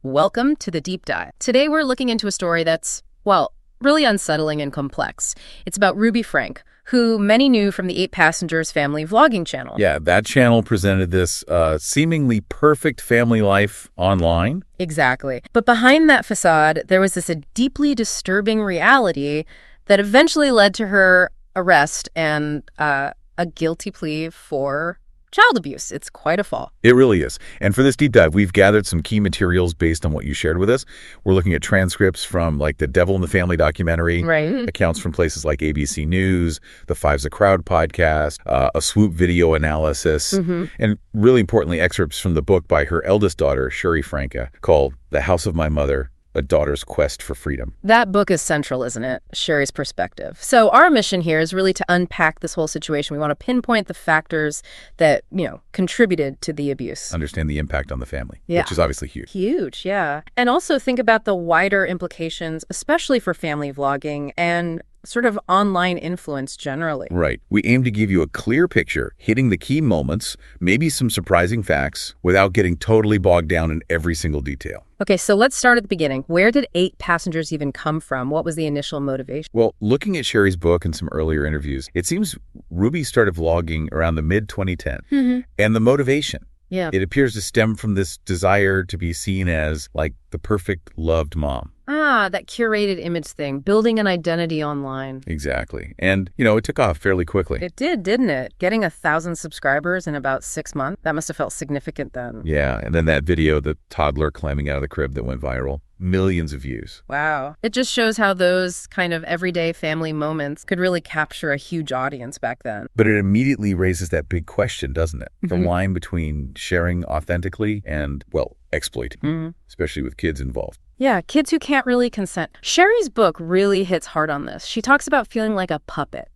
Welcome to the Deep Dive. Today we're looking into a story that's, well, really unsettling and complex. It's about Ruby Franke, who many knew from the 8 Passengers family vlogging channel. Yeah, that channel presented this seemingly perfect family life online. Exactly. But behind that facade, there was this deeply disturbing reality that eventually led to her arrest and a guilty plea for child abuse. It's quite a fall. It really is. And for this deep dive, we've gathered some key materials based on what you shared with us. We're looking at transcripts from like the Devil in the Family documentary, right? Accounts from places like ABC News, the Five's a Crowd podcast, a swoop video analysis, and really importantly, excerpts from the book by her eldest daughter, Shari Franke, called The House of My Mother, A Daughter's Quest for Freedom. That book is central, isn't it? Shari's perspective. So our mission here is really to unpack this whole situation. We want to pinpoint the factors that, contributed to the abuse. Understand the impact on the family, which is obviously huge. Huge, yeah. And also think about the wider implications, especially for family vlogging and sort of online influence generally. Right. We aim to give you a clear picture, hitting the key moments, maybe some surprising facts, without getting totally bogged down in every single detail. Okay, so let's start at the beginning. Where did 8 Passengers even come from? What was the initial motivation? Well, looking at Shari's book and some earlier interviews, it seems Ruby started vlogging around the mid-2010. And the motivation, it appears to stem from this desire to be seen as like the perfect loved mom. That curated image thing, building an identity online. Exactly. And, it took off fairly quickly. It did, didn't it? Getting 1,000 subscribers in about 6 months, that must have felt significant then. Yeah, and then that video, the toddler climbing out of the crib that went viral. Millions of views. Wow. It just shows how those kind of everyday family moments could really capture a huge audience back then. But it immediately raises that big question, doesn't it? The line between sharing authentically and, well, exploiting, especially with kids involved. Yeah, kids who can't really consent. Shari's book really hits hard on this. She talks about feeling like a puppet.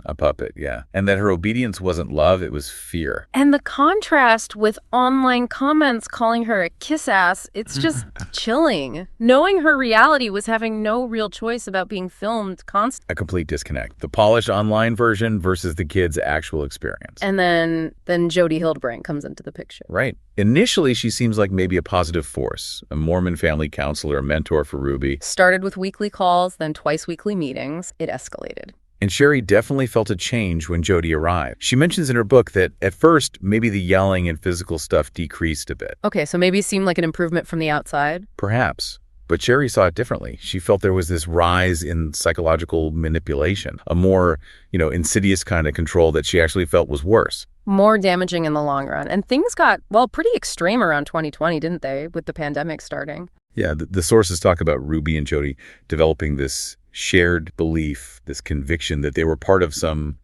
A puppet, yeah. And that her obedience wasn't love, it was fear. And the contrast with online comments calling her a kiss ass, it's just chilling. Knowing her reality was having no real choice about being filmed constantly. A complete disconnect. The polished online version versus the kid's actual experience. And then Jodi Hildebrandt comes into the picture. Right. Initially, she seems like maybe a positive force, a Mormon family counselor, a mentor for Ruby. Started with weekly calls, then twice weekly meetings. It escalated. And Shari definitely felt a change when Jodi arrived. She mentions in her book that at first, maybe the yelling and physical stuff decreased a bit. Okay, so maybe it seemed like an improvement from the outside? Perhaps. But Shari saw it differently. She felt there was this rise in psychological manipulation, a more, insidious kind of control that she actually felt was worse. More damaging in the long run. And things got, pretty extreme around 2020, didn't they, with the pandemic starting? Yeah, the sources talk about Ruby and Jodi developing this shared belief, this conviction that they were part of some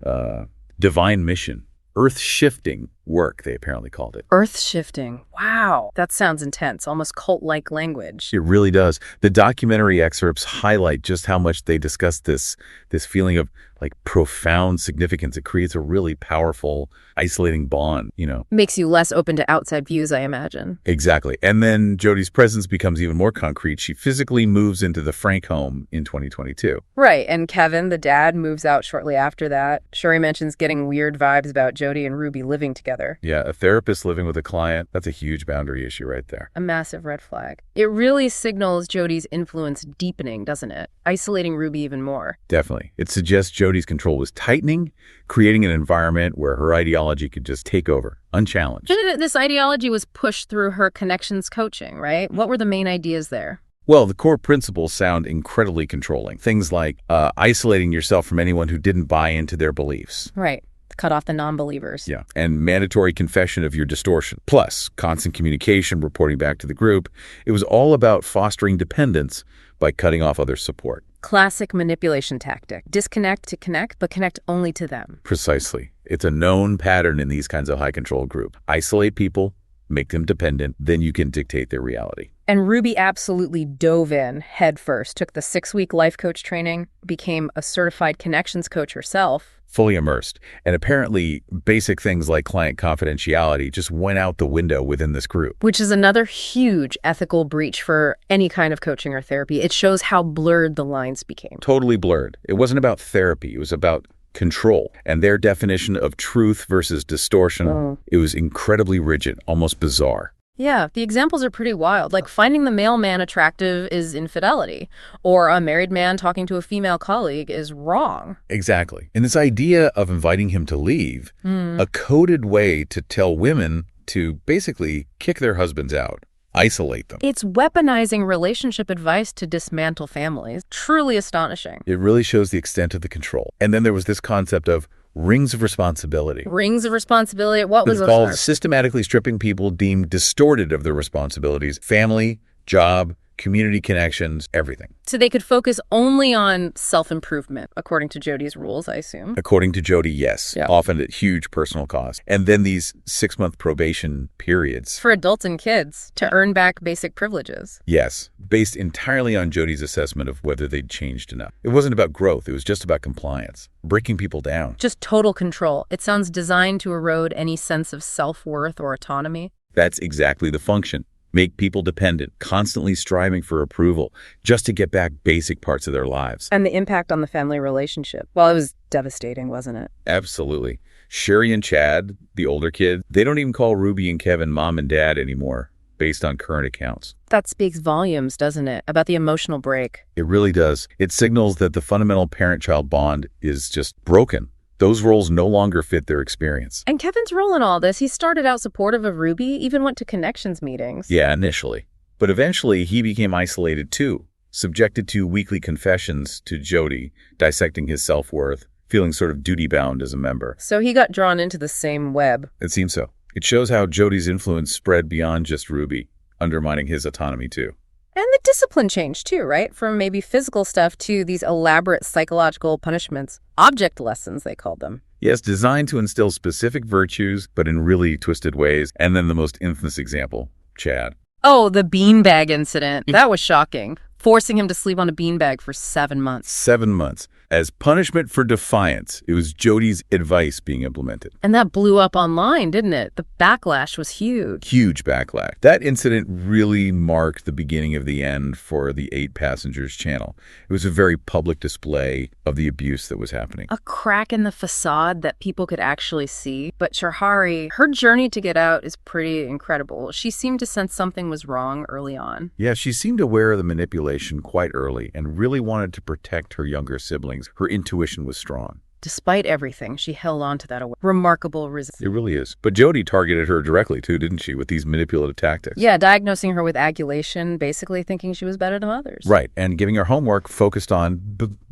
divine mission. Earth-shifting work, they apparently called it. Earth-shifting. Wow. That sounds intense, almost cult-like language. It really does. The documentary excerpts highlight just how much they discuss this feeling of like profound significance. It creates a really powerful, isolating bond, Makes you less open to outside views, I imagine. Exactly. And then Jodi's presence becomes even more concrete. She physically moves into the Franke home in 2022. Right. And Kevin, the dad, moves out shortly after that. Shari mentions getting weird vibes about Jodi and Ruby living together. Yeah, a therapist living with a client, that's a huge boundary issue right there. A massive red flag. It really signals Jodi's influence deepening, doesn't it? Isolating Ruby even more. Definitely. It suggests Jodi's control was tightening, creating an environment where her ideology could just take over, unchallenged. This ideology was pushed through her ConneXions coaching, right? What were the main ideas there? Well, the core principles sound incredibly controlling. Things like isolating yourself from anyone who didn't buy into their beliefs. Right. Cut off the non-believers. Yeah. And mandatory confession of your distortion. Plus, constant communication, reporting back to the group. It was all about fostering dependence by cutting off other support. Classic manipulation tactic. Disconnect to connect, but connect only to them. Precisely. It's a known pattern in these kinds of high-control groups. Isolate people, make them dependent, then you can dictate their reality. And Ruby absolutely dove in head first, took the 6-week life coach training, became a certified ConneXions coach herself. Fully immersed. And apparently basic things like client confidentiality just went out the window within this group. Which is another huge ethical breach for any kind of coaching or therapy. It shows how blurred the lines became. Totally blurred. It wasn't about therapy. It was about control. And their definition of truth versus distortion, it was incredibly rigid, almost bizarre. Yeah, the examples are pretty wild. Like finding the mailman attractive is infidelity, or a married man talking to a female colleague is wrong. Exactly. And this idea of inviting him to leave, a coded way to tell women to basically kick their husbands out, isolate them. It's weaponizing relationship advice to dismantle families. Truly astonishing. It really shows the extent of the control. And then there was this concept of rings of responsibility. Rings of responsibility. What was It involved systematically stripping people deemed distorted of their responsibilities, family, job, community connections, everything. So they could focus only on self-improvement, according to Jodi's rules, I assume. According to Jodi, yes, Yeah. often at huge personal cost. And then these 6-month probation periods. For adults and kids to earn back basic privileges. Yes, based entirely on Jodi's assessment of whether they'd changed enough. It wasn't about growth. It was just about compliance, breaking people down. Just total control. It sounds designed to erode any sense of self-worth or autonomy. That's exactly the function. Make people dependent, constantly striving for approval, just to get back basic parts of their lives. And the impact on the family relationship. Well, it was devastating, wasn't it? Absolutely. Shari and Chad, the older kid, they don't even call Ruby and Kevin mom and dad anymore, based on current accounts. That speaks volumes, doesn't it, about the emotional break? It really does. It signals that the fundamental parent-child bond is just broken. Those roles no longer fit their experience. And Kevin's role in all this, he started out supportive of Ruby, even went to ConneXions meetings. Yeah, initially. But eventually, he became isolated too, subjected to weekly confessions to Jodi, dissecting his self-worth, feeling sort of duty-bound as a member. So he got drawn into the same web. It seems so. It shows how Jodi's influence spread beyond just Ruby, undermining his autonomy too. And the discipline changed too, right? From maybe physical stuff to these elaborate psychological punishments. Object lessons, they called them. Yes, designed to instill specific virtues, but in really twisted ways. And then the most infamous example, Chad. Oh, the beanbag incident. That was shocking. Forcing him to sleep on a beanbag for 7 months. 7 months. As punishment for defiance, it was Jodi's advice being implemented. And that blew up online, didn't it? The backlash was huge. Huge backlash. That incident really marked the beginning of the end for the 8 Passengers channel. It was a very public display of the abuse that was happening. A crack in the facade that people could actually see. But Shari, her journey to get out is pretty incredible. She seemed to sense something was wrong early on. Yeah, she seemed aware of the manipulation quite early and really wanted to protect her younger siblings. Her intuition was strong. Despite everything, she held on to that remarkable resistance. It really is. But Jodi targeted her directly, too, didn't she, with these manipulative tactics? Yeah, diagnosing her with adulation, basically thinking she was better than others. Right, and giving her homework focused on,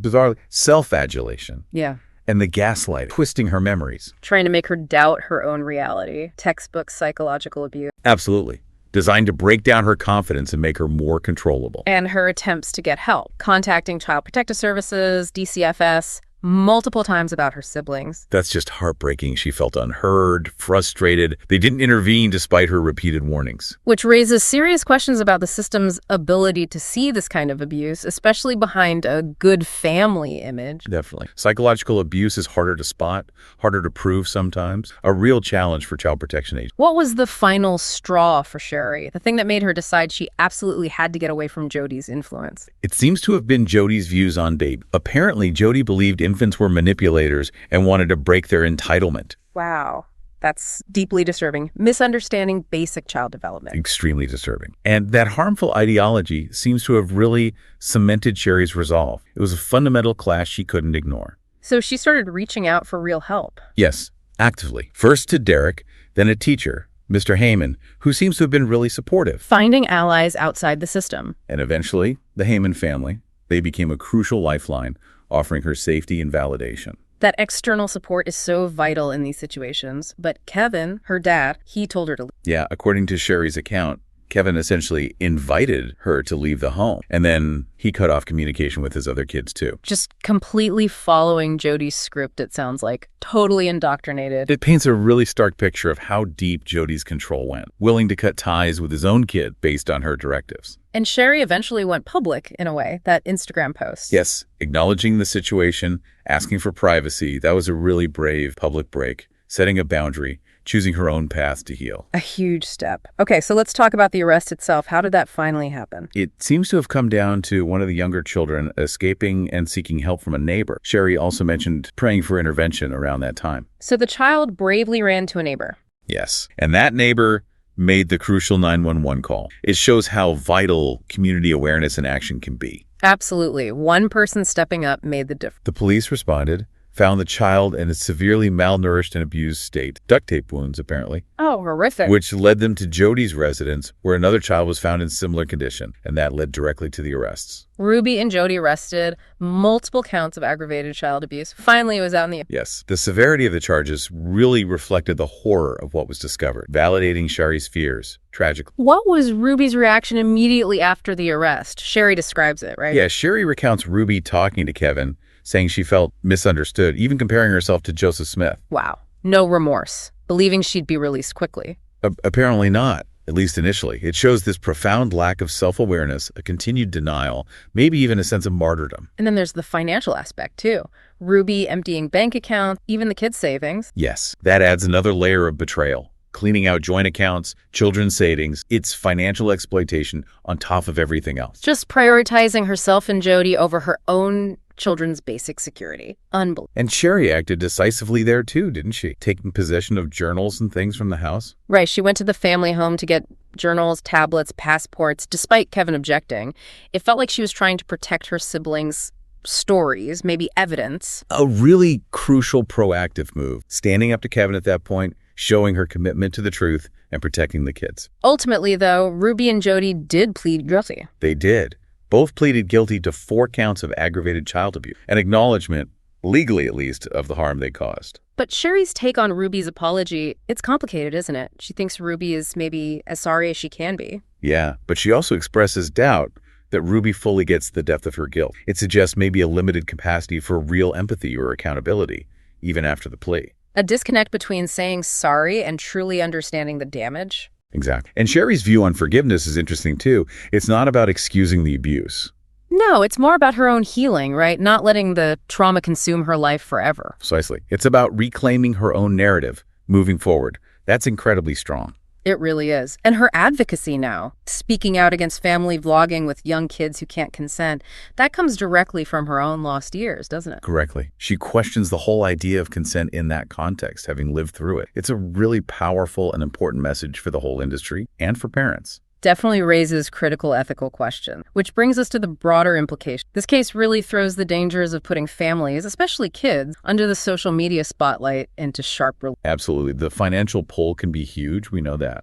bizarrely, self-adulation. Yeah. And the gaslight, twisting her memories. Trying to make her doubt her own reality. Textbook psychological abuse. Absolutely. Designed to break down her confidence and make her more controllable. And her attempts to get help. Contacting Child Protective Services, DCFS, multiple times about her siblings. That's just heartbreaking. She felt unheard, frustrated. They didn't intervene despite her repeated warnings. Which raises serious questions about the system's ability to see this kind of abuse, especially behind a good family image. Definitely. Psychological abuse is harder to spot, harder to prove sometimes. A real challenge for child protection agents. What was the final straw for Shari? The thing that made her decide she absolutely had to get away from Jodi's influence? It seems to have been Jodi's views on baby. Apparently, Jodi believed infants were manipulators and wanted to break their entitlement. Wow. That's deeply disturbing. Misunderstanding basic child development. Extremely disturbing. And that harmful ideology seems to have really cemented Shari's resolve. It was a fundamental clash she couldn't ignore. So she started reaching out for real help. Yes, actively. First to Derek, then a teacher, Mr. Heyman, who seems to have been really supportive. Finding allies outside the system. And eventually, the Heyman family. They became a crucial lifeline, offering her safety and validation. That external support is so vital in these situations. But Kevin, her dad, he told her to leave. Yeah, according to Shari's account, Kevin essentially invited her to leave the home. And then he cut off communication with his other kids, too. Just completely following Jodi's script, it sounds like. Totally indoctrinated. It paints a really stark picture of how deep Jodi's control went, willing to cut ties with his own kid based on her directives. And Shari eventually went public, in a way, that Instagram post. Yes, acknowledging the situation, asking for privacy. That was a really brave public break, setting a boundary, choosing her own path to heal. A huge step. Okay, so let's talk about the arrest itself. How did that finally happen? It seems to have come down to one of the younger children escaping and seeking help from a neighbor. Shari also mentioned praying for intervention around that time. So the child bravely ran to a neighbor. Yes, and that neighbor made the crucial 911 call. It shows how vital community awareness and action can be. Absolutely. One person stepping up made the difference. The police responded, found the child in a severely malnourished and abused state. Duct tape wounds, apparently. Oh, horrific. Which led them to Jodi's residence, where another child was found in similar condition, and that led directly to the arrests. Ruby and Jodi arrested, multiple counts of aggravated child abuse. Finally, it was out in the... Yes, the severity of the charges really reflected the horror of what was discovered, validating Shari's fears, tragically. What was Ruby's reaction immediately after the arrest? Shari describes it, right? Yeah, Shari recounts Ruby talking to Kevin, saying she felt misunderstood, even comparing herself to Joseph Smith. Wow. No remorse, believing she'd be released quickly. Apparently not, at least initially. It shows this profound lack of self-awareness, a continued denial, maybe even a sense of martyrdom. And then there's the financial aspect, too. Ruby emptying bank accounts, even the kids' savings. Yes, that adds another layer of betrayal. Cleaning out joint accounts, children's savings, it's financial exploitation on top of everything else. Just prioritizing herself and Jodi over her own children's basic security. Unbelievable. And Shari acted decisively there too, didn't she? Taking possession of journals and things from the house. Right. She went to the family home to get journals, tablets, passports, despite Kevin objecting. It felt like she was trying to protect her siblings' stories, maybe evidence. A really crucial proactive move. Standing up to Kevin at that point, showing her commitment to the truth and protecting the kids. Ultimately, though, Ruby and Jodi did plead guilty. They did. Both pleaded guilty to 4 counts of aggravated child abuse, an acknowledgement, legally at least, of the harm they caused. But Shari's take on Ruby's apology, it's complicated, isn't it? She thinks Ruby is maybe as sorry as she can be. Yeah, but she also expresses doubt that Ruby fully gets the depth of her guilt. It suggests maybe a limited capacity for real empathy or accountability, even after the plea. A disconnect between saying sorry and truly understanding the damage. Exactly. And Shari's view on forgiveness is interesting, too. It's not about excusing the abuse. No, it's more about her own healing, right? Not letting the trauma consume her life forever. Precisely. It's about reclaiming her own narrative, moving forward. That's incredibly strong. It really is. And her advocacy now, speaking out against family vlogging with young kids who can't consent, that comes directly from her own lost years, doesn't it? Correctly. She questions the whole idea of consent in that context, having lived through it. It's a really powerful and important message for the whole industry and for parents. Definitely raises critical ethical questions, which brings us to the broader implication. This case really throws the dangers of putting families, especially kids, under the social media spotlight into sharp relief. Absolutely. The financial pull can be huge. We know that.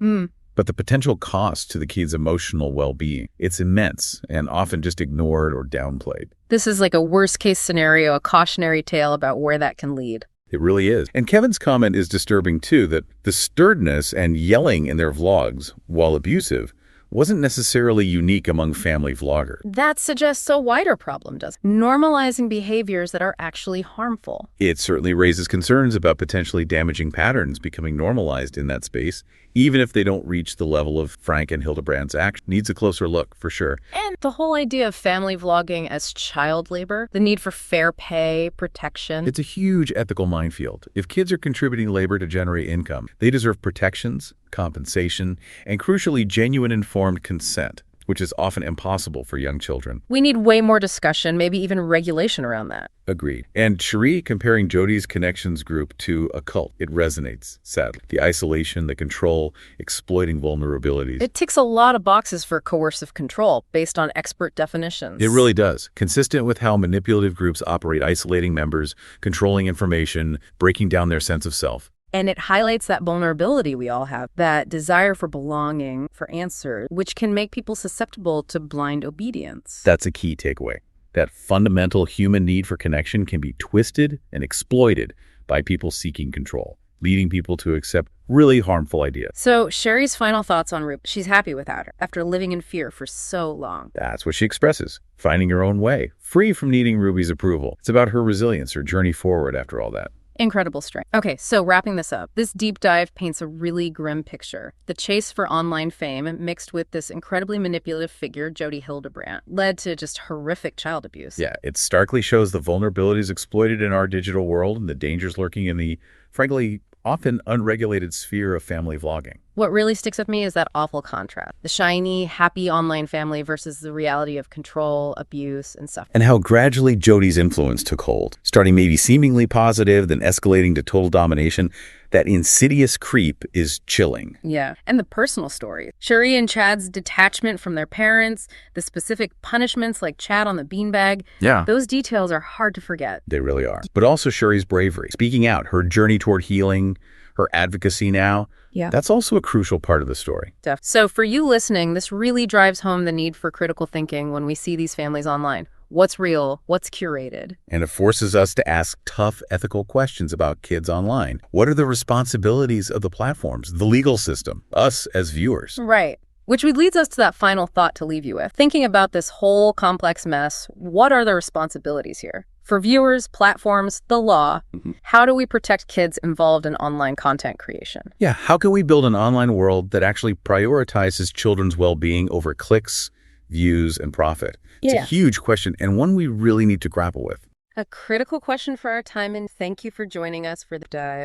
But the potential cost to the kid's emotional well-being, it's immense and often just ignored or downplayed. This is like a worst-case scenario, a cautionary tale about where that can lead. It really is. And Kevin's comment is disturbing, too, that the sterness and yelling in their vlogs, while abusive, wasn't necessarily unique among family vloggers. That suggests a wider problem, doesn't it? Normalizing behaviors that are actually harmful. It certainly raises concerns about potentially damaging patterns becoming normalized in that space, even if they don't reach the level of Franke and Hildebrandt's action. Needs a closer look, for sure. And the whole idea of family vlogging as child labor, the need for fair pay, protection. It's a huge ethical minefield. If kids are contributing labor to generate income, they deserve protections, compensation, and crucially, genuine informed consent, which is often impossible for young children. We need way more discussion, maybe even regulation around that. Agreed. And Shari comparing Jodi's ConneXions group to a cult, it resonates, sadly. The isolation, the control, exploiting vulnerabilities. It ticks a lot of boxes for coercive control based on expert definitions. It really does. Consistent with how manipulative groups operate, isolating members, controlling information, breaking down their sense of self. And it highlights that vulnerability we all have, that desire for belonging, for answers, which can make people susceptible to blind obedience. That's a key takeaway. That fundamental human need for connection can be twisted and exploited by people seeking control, leading people to accept really harmful ideas. So Shari's final thoughts on Ruby. She's happy without her after living in fear for so long. That's what she expresses, finding her own way, free from needing Ruby's approval. It's about her resilience, her journey forward after all that. Incredible strength. Okay, so wrapping this up, this deep dive paints a really grim picture. The chase for online fame mixed with this incredibly manipulative figure, Jodi Hildebrandt, led to just horrific child abuse. Yeah, it starkly shows the vulnerabilities exploited in our digital world and the dangers lurking in the, frankly, often unregulated sphere of family vlogging. What really sticks with me is that awful contrast. The shiny, happy online family versus the reality of control, abuse, and suffering. And how gradually Jodi's influence took hold, starting maybe seemingly positive, then escalating to total domination. That insidious creep is chilling. Yeah. And the personal story. Shari and Chad's detachment from their parents, the specific punishments like Chad on the beanbag. Yeah. Those details are hard to forget. They really are. But also Shari's bravery, speaking out, her journey toward healing, her advocacy now. Yeah. That's also a crucial part of the story. So for you listening, this really drives home the need for critical thinking when we see these families online. What's real? What's curated? And it forces us to ask tough ethical questions about kids online. What are the responsibilities of the platforms, the legal system, us as viewers? Right. Which leads us to that final thought to leave you with. Thinking about this whole complex mess, what are the responsibilities here? For viewers, platforms, the law, how do we protect kids involved in online content creation? Yeah, how can we build an online world that actually prioritizes children's well-being over clicks, views, and profit? It's a huge question and one we really need to grapple with. A critical question for our time, and thank you for joining us for the dive.